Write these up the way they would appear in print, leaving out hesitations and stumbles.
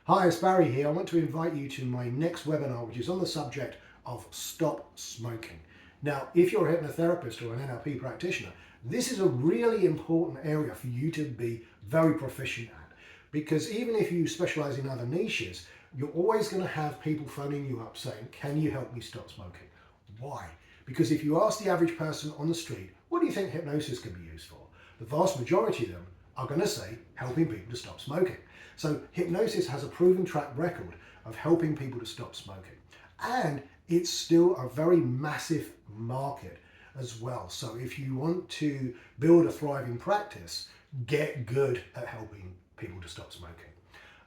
Hi, it's Barry here. I want to invite you to my next webinar, which is on the subject of stop smoking. Now, if you're a hypnotherapist or an NLP practitioner, this is a really important area for you to be very proficient at, because even if you specialize in other niches, you're always going to have people phoning you up saying, can you help me stop smoking? Why? Because if you ask the average person on the street, what do you think hypnosis can be used for? The vast majority of them are going to say helping people to stop smoking. So hypnosis has a proven track record of helping people to stop smoking. And it's still a very massive market as well. So if you want to build a thriving practice, get good at helping people to stop smoking.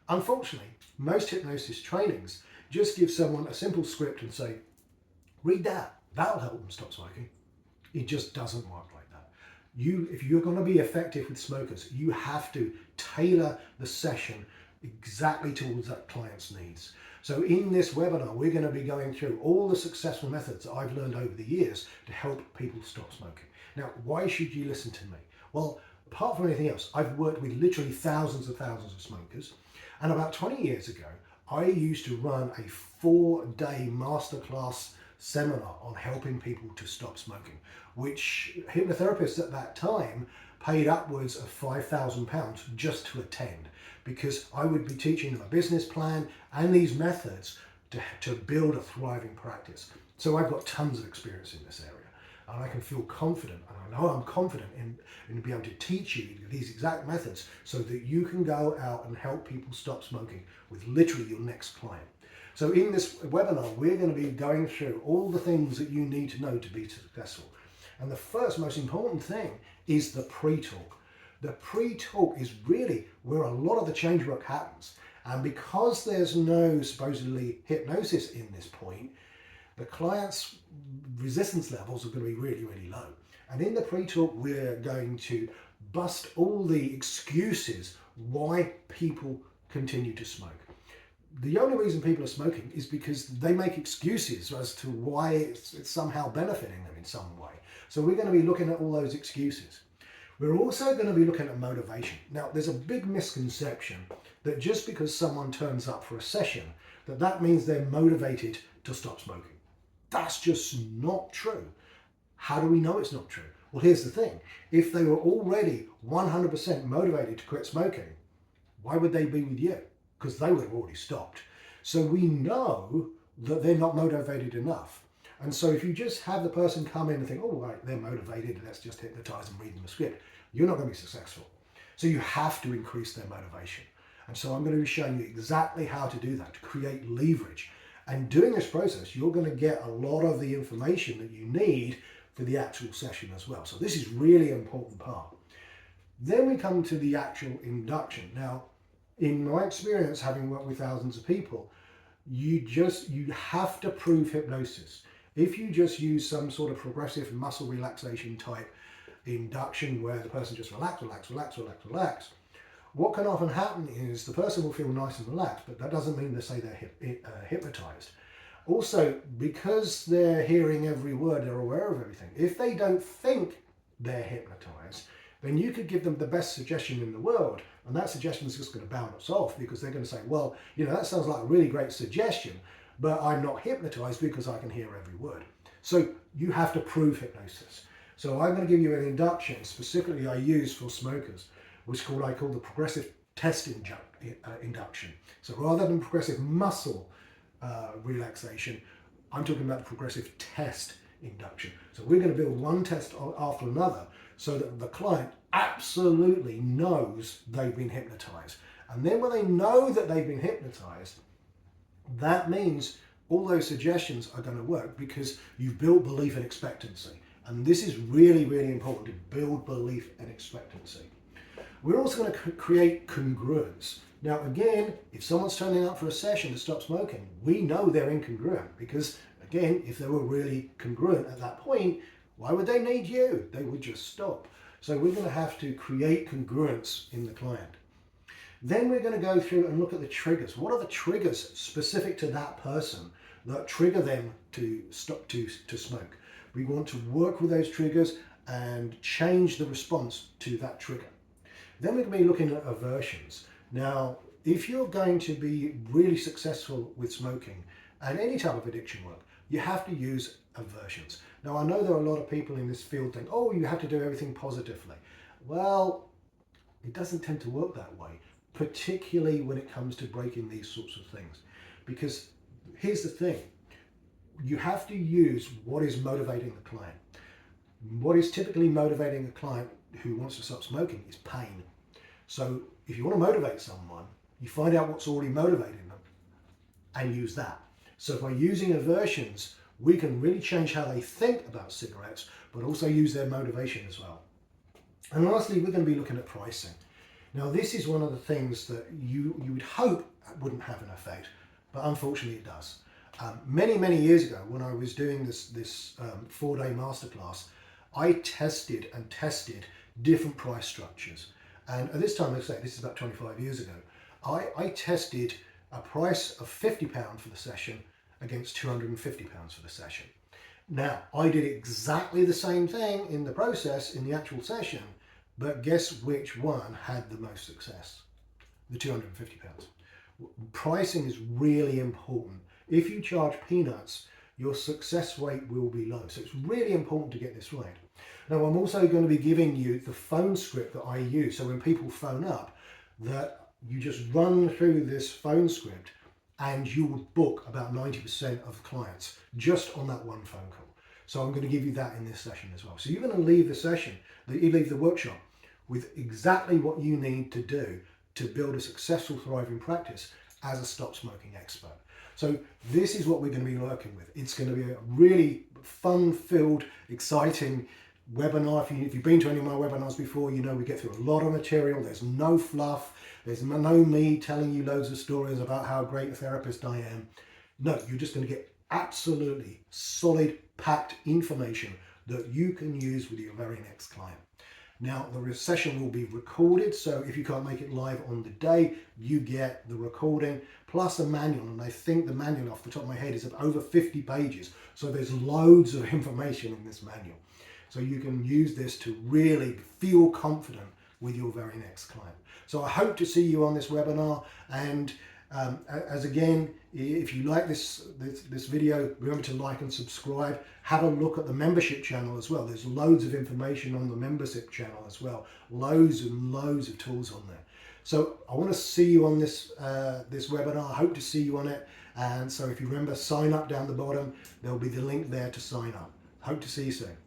Unfortunately, most hypnosis trainings just give someone a simple script and say, read that, that'll help them stop smoking. It just doesn't work like that. If you're going to be effective with smokers, you have to tailor the session exactly towards that client's needs. So in this webinar, we're going to be going through all the successful methods that I've learned over the years to help people stop smoking. Now, why should you listen to me? Well, apart from anything else, I've worked with literally thousands and thousands of smokers. And about 20 years ago, I used to run a 4-day masterclass seminar on helping people to stop smoking, which hypnotherapists at that time paid upwards of £5,000 just to attend, because I would be teaching them a business plan and these methods to build a thriving practice. So I've got tons of experience in this area, and I can feel confident, and I know I'm confident in being able to teach you these exact methods so that you can go out and help people stop smoking with literally your next client. So in this webinar, we're going to be going through all the things that you need to know to be successful. And the first most important thing is the pre-talk. The pre-talk is really where a lot of the change work happens. And because there's no supposedly hypnosis in this point, the client's resistance levels are going to be really, really low. And in the pre-talk, we're going to bust all the excuses why people continue to smoke. The only reason people are smoking is because they make excuses as to why it's somehow benefiting them in some way. So we're going to be looking at all those excuses. We're also going to be looking at motivation. Now, there's a big misconception that just because someone turns up for a session, that means they're motivated to stop smoking. That's just not true. How do we know it's not true? Well, here's the thing. If they were already 100% motivated to quit smoking, why would they be with you? Because they would have already stopped. So we know that they're not motivated enough. And so if you just have the person come in and think, oh, right, they're motivated, let's just hypnotize and read them a script, you're not going to be successful. So you have to increase their motivation. And so I'm going to be showing you exactly how to do that, to create leverage. And doing this process, you're going to get a lot of the information that you need for the actual session as well. So this is really an important part. Then we come to the actual induction. Now, in my experience, having worked with thousands of people, you have to prove hypnosis. If you just use some sort of progressive muscle relaxation type induction where the person just relax, what can often happen is the person will feel nice and relaxed, but that doesn't mean they say they're hypnotized. Also, because they're hearing every word, they're aware of everything. If they don't think they're hypnotized, then you could give them the best suggestion in the world, and that suggestion is just going to bounce off, because they're going to say, well, that sounds like a really great suggestion, but I'm not hypnotized because I can hear every word. So you have to prove hypnosis. So I'm going to give you an induction, specifically I use for smokers, which I call the progressive test induction. So rather than progressive muscle relaxation, I'm talking about the progressive test induction. So we're going to build one test after another so that the client absolutely knows they've been hypnotized. And then when they know that they've been hypnotized, that means all those suggestions are going to work because you've built belief and expectancy. And this is really, really important, to build belief and expectancy. We're also going to create congruence. Now, again, if someone's turning up for a session to stop smoking, we know they're incongruent because, again, if they were really congruent at that point, why would they need you? They would just stop. So we're going to have to create congruence in the client. Then we're going to go through and look at the triggers. What are the triggers specific to that person that trigger them to stop to smoke? We want to work with those triggers and change the response to that trigger. Then we're going to be looking at aversions. Now, if you're going to be really successful with smoking and any type of addiction work, you have to use aversions. Now, I know there are a lot of people in this field think, oh, you have to do everything positively. Well, it doesn't tend to work that way, particularly when it comes to breaking these sorts of things. Because here's the thing, you have to use what is motivating the client. What is typically motivating a client who wants to stop smoking is pain. So if you want to motivate someone, you find out what's already motivating them and use that. So by using aversions, we can really change how they think about cigarettes, but also use their motivation as well. And lastly, we're going to be looking at pricing. Now, this is one of the things that you would hope wouldn't have an effect, but unfortunately it does. Many years ago, when I was doing this 4-day masterclass, I tested different price structures. And at this time, let's say this is about 25 years ago, I tested a price of £50 for the session against £250 for the session. Now, I did exactly the same thing in the process, in the actual session, but guess which one had the most success? The £250. Pricing is really important. If you charge peanuts, your success rate will be low. So it's really important to get this right. Now, I'm also going to be giving you the phone script that I use. So when people phone up, that you just run through this phone script and you will book about 90% of clients just on that one phone call. So I'm going to give you that in this session as well. So you're going to leave the session, you leave the workshop with exactly what you need to do to build a successful, thriving practice as a stop smoking expert. So this is what we're going to be working with. It's going to be a really fun-filled, exciting webinar. If you've been to any of my webinars before, you know we get through a lot of material. There's no fluff. There's no me telling you loads of stories about how great a therapist I am. No, you're just going to get absolutely solid, packed information that you can use with your very next client. Now, the session will be recorded, so if you can't make it live on the day, you get the recording plus a manual, and I think the manual off the top of my head is over 50 pages, so there's loads of information in this manual. So you can use this to really feel confident with your very next client. So I hope to see you on this webinar, and as again, if you like this video, remember to like and subscribe. Have a look at the membership channel as well. There's loads of information on the membership channel as well. Loads and loads of tools on there. So I want to see you on this webinar. I hope to see you on it. And so if you remember, sign up down the bottom. There'll be the link there to sign up. Hope to see you soon.